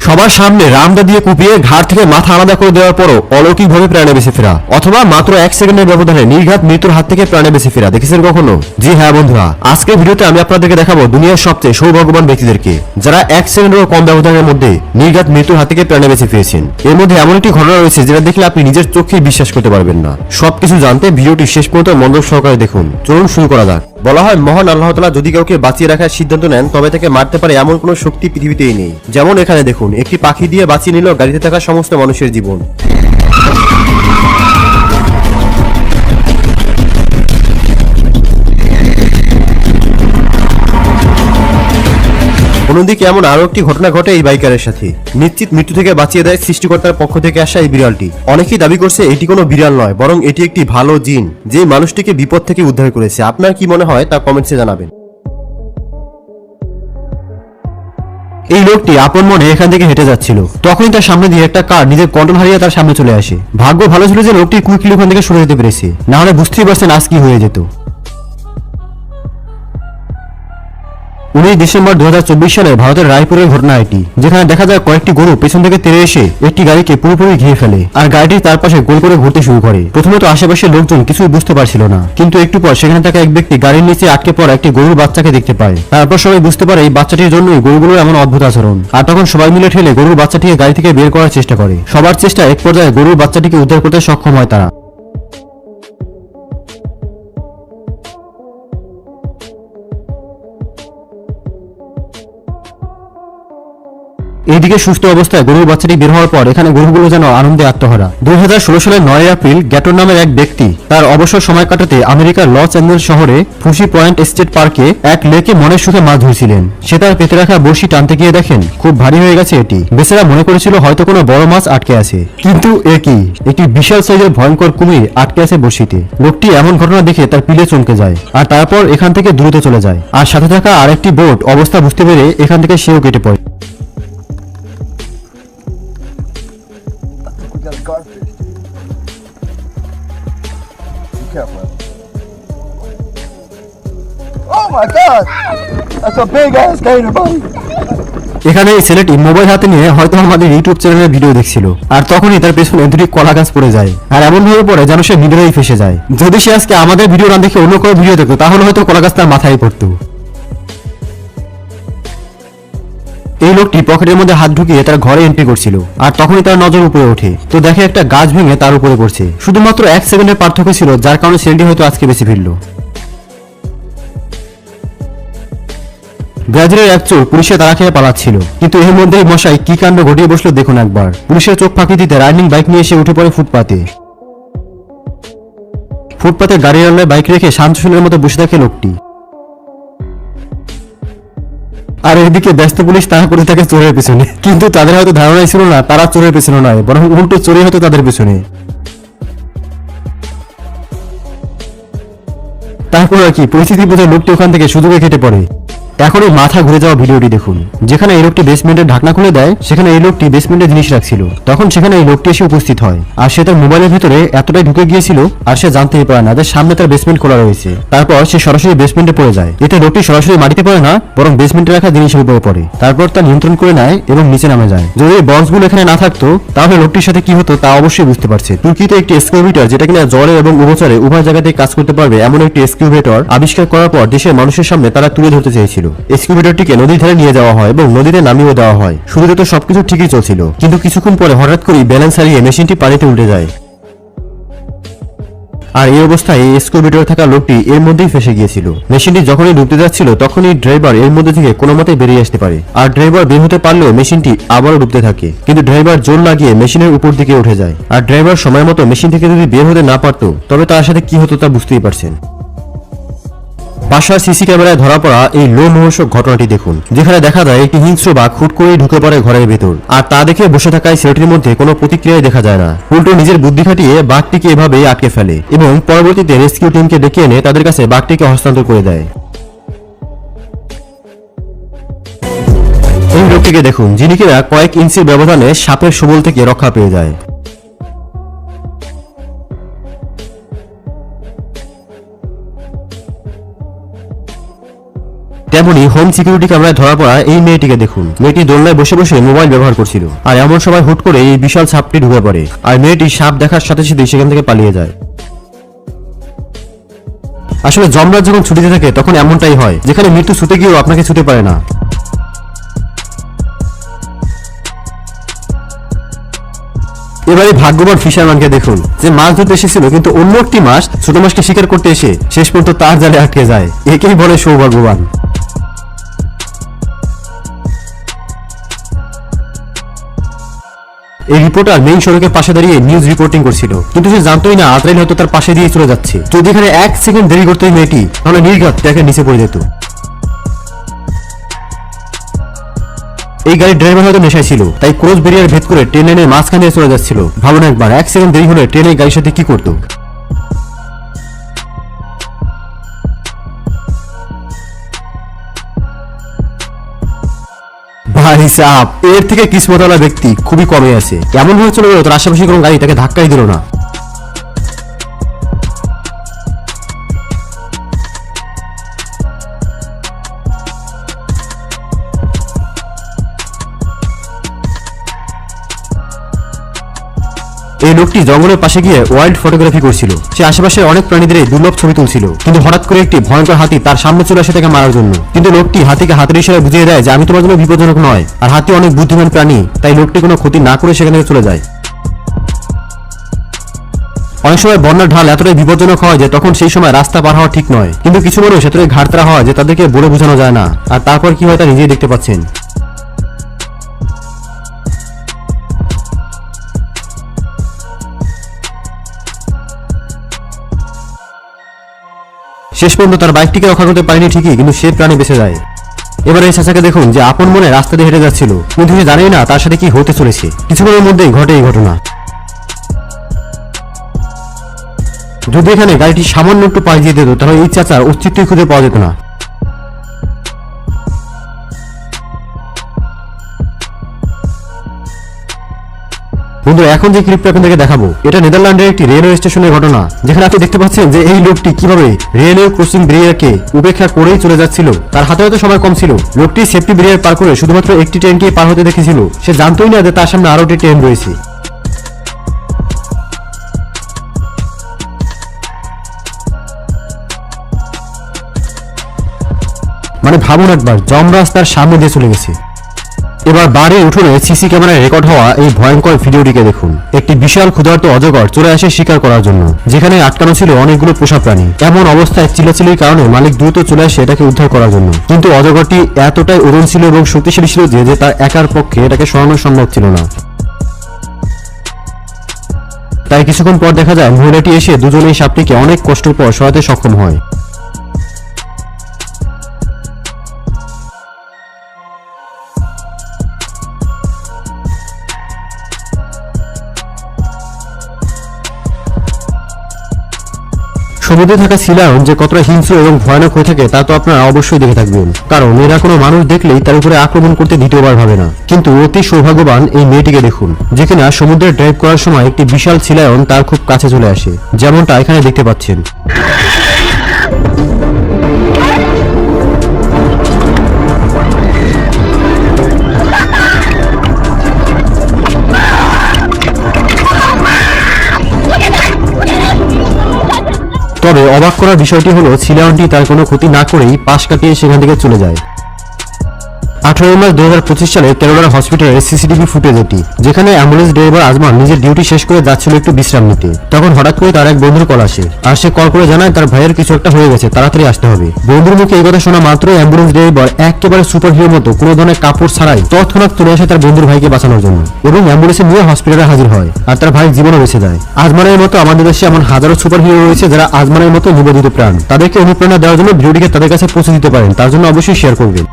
সবার সামনে রামদা দিয়ে কুপিয়ে ঘাড় থেকে মাথা আলাদা করে দেওয়ার পরও অলৌকিকভাবে প্রাণে বেঁচে ফেরা, অথবা মাত্র 1 সেকেন্ডের ব্যবধানে নির্ঘাত মৃত্যুর হাত থেকে প্রাণে বেঁচে ফেরা দেখেছেন কখনো? জি হ্যাঁ বন্ধুরা, আজকের ভিডিওতে আমি আপনাদেরকে দেখাবো দুনিয়ার সবচেয়ে সৌভাগ্যবান ব্যক্তিদেরকে, যারা 1 সেকেন্ডেরও কম ব্যবধানের মধ্যে নির্ঘাত মৃত্যুর হাত থেকে প্রাণে বেঁচে ফিরেছেন। এর মধ্যে এমন একটি ঘটনা রয়েছে যেটা দেখলে আপনি নিজের চোখে বিশ্বাস করতে পারবেন না। সবকিছু জানতে ভিডিওটি শেষ পর্যন্ত মনোযোগ সহকারে দেখুন। চলুন শুরু করা যাক। বলা হয় মহান আল্লাহ তাআলা যদি কাউকে বাঁচিয়ে রাখার সিদ্ধান্ত নেন তবে তাকে মারতে পারে এমন কোনো শক্তি পৃথিবীতেই নেই। যেমন এখানে দেখুন, একটি পাখি দিয়ে বাঁচিয়ে নিল গাড়িতে থাকা সমস্ত মানুষের জীবন। অন্যদিকে এমন আরো একটি ঘটনা ঘটে এই বাইকারের সাথে। নিশ্চিত মৃত্যু থেকে বাঁচিয়ে দেয় সৃষ্টিকর্তার পক্ষ থেকে আসা এই বিড়ালটি। অনেকেই দাবি করছে এটি কোনো বিড়াল নয়, বরং এটি একটি ভালো জিন, যে মানুষটিকে বিপদ থেকে উদ্ধার করেছে। আপনার কি মনে হয় তা কমেন্টসে জানাবেন। এই লোকটি আপন মনে এখান থেকে হেঁটে যাচ্ছিল, তখনই তার সামনে দিয়ে একটা কার নিজের কন্ট্রোল হারিয়ে তার সামনে চলে আসে। ভাগ্য ভালো ছিল যে লোকটি কুইকলি ওখান থেকে সরে যেতে পেরেছে, না হলে বুঝতেই পারছেন আজ কি হয়ে যেত। 19 ডিসেম্বর 2024 সালে ভারতের রায়পুরের ঘটনা এটি, যেখানে দেখা যায় কয়েকটি গরু পেছন থেকে তেড়ে এসে একটি গাড়িকে পুরোপুরি ঘিরে ফেলে আর গাড়িটির তার পাশে গোল করে ঘুরতে শুরু করে। প্রথমত আশেপাশের লোকজন কিছুই বুঝতে পারছিল না, কিন্তু একটু পর সেখানে থাকা এক ব্যক্তি গাড়ির নিচে আটকে পড়া একটি গরুর বাচ্চাকে দেখতে পায়। তারপর সবাই বুঝতে পারে এই বাচ্চাটির জন্যই গরুগুলোর এমন অদ্ভুত আচরণ। আর তখন সবাই মিলে ঠেলে গরুর বাচ্চাটিকে গাড়ি থেকে বের করার চেষ্টা করে। সবার চেষ্টা এক পর্যায়ে গরুর বাচ্চাটিকে উদ্ধার করতে সক্ষম হয় তারা। এইদিকে সুস্থ অবস্থায় গরুর বাচ্চাটি বের হওয়ার পর এখানে গরুগুলো যেন আনন্দে আত্মহারা। 2016 সালের 9 এপ্রিল গ্যাটন নামের এক ব্যক্তি তার অবসর সময় কাটাতে আমেরিকার লস অ্যাঞ্জেলস শহরে ফুসি পয়েন্ট স্টেট পার্কে এক লেকে মনের সুখে মাছ ধরছিলেন। সে তার পেতে রাখা বড়শি টানতে গিয়ে দেখেন খুব ভারী হয়ে গেছে এটি। বেচারা মনে করেছিল হয়তো কোনো বড় মাছ আটকে আছে, কিন্তু একই একটি বিশাল সাইজের ভয়ঙ্কর কুমির আটকে আছে বড়শিতে। লোকটি এমন ঘটনা দেখে তার পিলে চমকে যায় আর তারপর এখান থেকে দ্রুত চলে যায়। আর সাথে থাকা আরেকটি বোট অবস্থা বুঝতে পেরে এখান থেকে সেও কেটে পড়ে। Got a garfish, dude. Be careful. Oh my god! That's a big ass gator, buddy. এখানে এই ছেলেটি মোবাইল হাতে নিয়ে হয়তো আমাদের ইউটিউব চ্যানেলের ভিডিও দেখছিল, আর তখনই তার পেছনে দুটি কলা গাছ পড়ে যায় আর এমন ভাবে পড়ে যেন সে ভিডিওই ফেসে যায়। যদি সে আজকে আমাদের ভিডিও না দেখে অন্য কোনো ভিডিও দেখতো তাহলে হয়তো কলা গাছ তার মাথায় পড়তো। এই লোকটি পকেটের মধ্যে হাত ঢুকিয়ে তার ঘরে এন্ট্রি করছিল, আর তখনই তার নজর উপরে ওঠে তো দেখে একটা গাছ ভেঙে তার উপরে পড়ছে। শুধুমাত্র 1 সেকেন্ডের পার্থক্য ছিল, যার কারণে ছেলেটি হয়তো আজকে বেঁচে ফিরল। ব্রাজিলের এক চোর পুলিশের তাড়া খেয়ে পালাচ্ছিল, কিন্তু এর মধ্যেই মশাই কি কাণ্ড ঘটিয়ে বসলো দেখুন একবার। পুলিশের চোখ ফাঁকি দিতে রাইডিং বাইক নিয়ে এসে উঠে পড়ে ফুটপাতে গাড়ির আলোয় বাইক রেখে শান্তশূন্যের মতো বসে থাকে লোকটি। আর এদিকে ব্যস্ত পুলিশ তাড়া করে থাকে চোরের পেছনে, কিন্তু তাদের হয়তো ধারণাই ছিল না তারা চোরের পেছনে নয়, বরং উল্টো চোরই হয়তো তাদের পেছনে। তারপর আর কি পরিস্থিতি বুঝে লোকটি ওখান থেকে সুযোগে কেটে পড়ে। এখন এই মাথা ঘুরে যাওয়া ভিডিওটি দেখুন, যেখানে এই লোকটি বেসমেন্টের ঢাকনা খুলে দেয়, সেখানে এই লোকটি বেসমেন্টে জিনিস রাখছিল। তখন সেখানে এই লোকটি এসে উপস্থিত হয়, আর সে তার মোবাইলের ভিতরে এতটাই ঢুকে গিয়েছিল আর সে জানতেই পারে না যে সামনে তার বেসমেন্ট খোলা রয়েছে। তারপর সে সরাসরি বেসমেন্টে পড়ে যায়। এতে লোকটি সরাসরি মাটিতে পড়ে না, বরং বেসমেন্টে রাখা জিনিসের উপরে পড়ে। তারপর তা নিয়ন্ত্রণ করে নেয় এবং নিচে নামে যায়। যদি এই বক্সগুলো এখানে না থাকতো তাহলে লোকটির সাথে কি হতো তা অবশ্যই বুঝতে পারছে। তুর্কিতে একটি এক্সকিউভেটর, যেটা কিনা জলে এবং উভচরে উভয় জায়গাতেই কাজ করতে পারবে এমন একটি এক্সকিউভেটর আবিষ্কার করার পর দেশের মানুষের সামনে তারা তুলে ধরতে চেয়েছিল। এক্সকিউভেটরটি নদীর ধারে নিয়ে যাওয়া হয় এবং নদীতে নামিয়ে দেওয়া হয়। শুরুতে তো সবকিছু ঠিকই চলছিল, কিন্তু কিছুক্ষণ পরে হঠাৎ করে ব্যালেন্স হারিয়ে মেশিনটি পানিতে উল্টে যায়। আর এই অবস্থায় এই এক্সকিউভেটরে থাকা লোকটি এর মধ্যেই ফেসে গিয়েছিল। মেশিনটি যখনই ডুবতে যাচ্ছিল তখনই ড্রাইভার এর মধ্যে থেকে কোনো মতে বেরিয়ে আসতে পারে, আর ড্রাইভার বের হতে পারলেও মেশিনটি আবারও ডুবতে থাকে। কিন্তু ড্রাইভার জোর লাগিয়ে মেশিনের উপর দিকে উঠে যায়, আর ড্রাইভার সময় মতো মেশিন থেকে যদি বের হতে না পারতো তবে তার সাথে কি হতো তা বুঝতেই পারছেন। বাসার সিসি ক্যামেরায় ধরা পড়া এই লোমহর্ষক ঘটনাটি দেখুন, যেখানে দেখা যায় একটি হিংস্র বাঘ হুট করেই ঢুকে পড়ে ঘরের ভেতর, আর তা দেখে বসে থাকা ছেলেটির মধ্যে কোনো প্রতিক্রিয়াই দেখা যায় না। উল্টো নিজের বুদ্ধি খাটিয়ে বাঘটিকে এভাবেই আটকে ফেলে এবং পরবর্তীতে রেস্কিউ টিমকে ডেকে এনে তাদের কাছে বাঘটিকে হস্তান্তর করে দেয়। এই লোকটিকে দেখুন, যিনি কিনা কয়েক ইঞ্চির ব্যবধানে সাপের ছোবল থেকে রক্ষা পেয়ে যায়। তেমনি হোম সিকিউরিটি ক্যামেরায় ধরা পড়া এই মেয়েটিকে দেখুন। মেয়েটি দোলনায় বসে বসে মোবাইল ব্যবহার করছিল, আর এমন সময় হুট করে এই বিশাল সাপটি ঢুকে পড়ে, আর মেয়েটি সাপ দেখার সাথে সাথে সেখান থেকে পালিয়ে যায়। আসলে যমরাজ যখন ছুটিতে থাকে তখন এমনটাই হয়, যেখানে মৃত্যু ছুটে গিয়েও আপনাকে ছুটে পারে না। এবারে ভাগ্যবান ফিশারম্যানকে দেখুন, যে মাছ ধরতে এসেছিল কিন্তু অন্য একটি মাছ ছোট মাছকে শিকার করতে এসে শেষ পর্যন্ত তার জালে আটকে যায়। একেই বলে সৌভাগ্যবান। এই রিপোর্টার মেইন সড়কের পাশে দাঁড়িয়ে নিউজ রিপোর্টিং করছিল, কিন্তু সে জানতোই না আজরাইল হয়তো তার পাশে দিয়ে চলে যাচ্ছে। যদি এখানে 1 সেকেন্ড দেরি করতো এই মেয়েটি, তাহলে নির্ঘাত ট্র্যাকের নিচে পড়ে যেত। এই গাড়ির ড্রাইভার হয়তো নেশায় ছিল, তাই ক্রস ব্যারিয়ার ভেদ করে ট্রেন লাইনের মাঝখানে দিয়ে চলে যাচ্ছিল। ভাবুন একবার, 1 সেকেন্ড দেরি হলে ট্রেন এই গাড়ির সাথে কি করতো। ভাই সাহেব, এর থেকে কিসমতওয়ালা ব্যক্তি খুবই কমে আছে। এমন ভাবে চলে গেল তার আশেপাশে কোনো গাড়ি তাকে ধাক্কাই দিল না। এই লোকটি জঙ্গলের পাশে গিয়ে ওয়াইল্ড ফটোগ্রাফি করছিল। সে আশেপাশে অনেক প্রাণীদের দুর্লভ ছবি তুলছিল, কিন্তু হঠাৎ করে একটি ভয়ঙ্কর হাতি তার সামনে চলে আসে তাকে মারার জন্য। কিন্তু লোকটি হাতিকে হাতের ইশারায় বুঝিয়ে দেয় যে আমি তোমার জন্য বিপজ্জনক নয়, আর হাতি অনেক বুদ্ধিমান প্রাণী, তাই লোকটি কোনো ক্ষতি না করে সেখান থেকে চলে যায়। অনেক সময় বন্যার ঢাল এতটাই বিপজ্জনক হয় যে তখন সেই সময় রাস্তা পার হওয়া ঠিক নয়, কিন্তু কিছু মানুষ এতটাই ঘাটতারা হয় যে তাদেরকে বলে বোঝানো যায় না, আর তারপর কি হয় তা নিজেই দেখতে পাচ্ছেন। শেষ পর্যন্ত তার বাইকটিকে রক্ষা করতে পারেনি ঠিকই, কিন্তু সে প্রাণে বেঁচে যায়। এবার এই চাচাকে দেখুন, যে আপন মনে রাস্তা দিয়ে হেঁটে যাচ্ছিল, কিন্তু সে জানেই না তার সাথে কি হতে চলেছে। কিছুক্ষণের মধ্যেই ঘটে এই ঘটনা। যদি এখানে গাড়িটি সামান্য একটু পাশ দিয়ে দিত, তাহলে এই চাচার অস্তিত্বই খুঁজে পাওয়া যেত না। বন্ধু, এখন যে ক্লিপটা আপনাদেরকে দেখাবো, এটা নেদারল্যান্ডের একটি রেলওয়ে স্টেশনের ঘটনা, যেখানে আপনি দেখতে পাচ্ছেন যে এই লোকটি কিভাবে রেলওয়ে ক্রসিং ব্যারিয়ারকে উপেক্ষা করেই চলে যাচ্ছিল। তার হাতে হয়তো সময় কম ছিল, লোকটি সেফটি ব্যারিয়ার পার করে শুধুমাত্র একটি ট্রেনকে পার হতে দেখেছিল। সে জানতোই না যে তার সামনে আরো একটি ট্রেন রয়েছে। মানে ভাবুন একবার, যমরাজ তার সামনে দিয়ে চলে গেছে। এবার বাড়ির উঠোনে সিসি ক্যামেরায় রেকর্ড হওয়া এই ভয়ঙ্কর ভিডিওটিকে দেখুন। একটি বিশাল ক্ষুধার্ত অজগর চলে আসে শিকার করার জন্য, যেখানে আটকানো ছিল অনেকগুলো পোষা প্রাণী। এমন অবস্থায় চিল্লাচিল্লির কারণে মালিক দ্রুত চলে আসে এটাকে উদ্ধার করার জন্য, কিন্তু অজগরটি এতটাই ওজন ছিল এবং শক্তিশালী ছিল যে তার একার পক্ষে এটাকে সরানো সম্ভব ছিল না। তাই কিছুক্ষণ পর দেখা যায় মহিলাটি এসে দুজনেই সাপটিকে অনেক কষ্টের পর সরাতে সক্ষম হয়। সমুদ্রে থাকা সি লায়ন যে কতটা হিংস্র এবং ভয়ানক হয়ে থাকে তা তো আপনারা অবশ্যই দেখে থাকবেন, কারণ এরা কোনো মানুষ দেখলেই তার উপরে আক্রমণ করতে দ্বিতীয়বার ভাবে না। কিন্তু অতি সৌভাগ্যবান এই মেয়েটিকে দেখুন, যে কিনা সমুদ্রে ড্রাইভ করার সময় একটি বিশাল সি লায়ন তার খুব কাছে চলে আসে, যেমনটা এখানে দেখতে পাচ্ছেন। তবে অবাক করার বিষয়টি হলো, সি লায়নটি তার কোনো ক্ষতি না করেই পাশ কাটিয়ে সেখান থেকে চলে যায়। 18 মার্চ 2025 সালে ক্যারোলার হসপিটালের সিসিটিভি ফুটেজ এটি, যেখানে অ্যাম্বুলেন্স ড্রাইভার আজমান নিজের ডিউটি শেষ করে যাচ্ছিল একটু বিশ্রাম নিতে। তখন হঠাৎ করে তার এক বন্ধুর কল আসে, আর সে কল করে জানায় তার ভাইয়ের কিছু একটা হয়ে গেছে, তাড়াতাড়ি আসতে হবে। বন্ধুর মুখে এই কথা শোনা মাত্রই অ্যাম্বুলেন্স ড্রাইভার একেবারে সুপার হিরোর মতো কোনো ধরনের কাপড় ছাড়াই তৎক্ষণাৎ চলে আসে তার বন্ধুর ভাইকে বাঁচানোর জন্য, এবং অ্যাম্বুলেন্সে নিয়ে হসপিটালে হাজির হয়, আর তার ভাইয়ের জীবনও বেঁচে যায়। আজমানের মতো আমাদের দেশে এমন হাজারো সুপার হিরো রয়েছে যারা আজমানের মতো নিবেদিত প্রাণ। তাদেরকে অনুপ্রেরণা দেওয়ার জন্য ভিডিওটিকে তাদের কাছে পৌঁছে দিতে পারেন, তার জন্য অবশ্যই শেয়ার করবেন।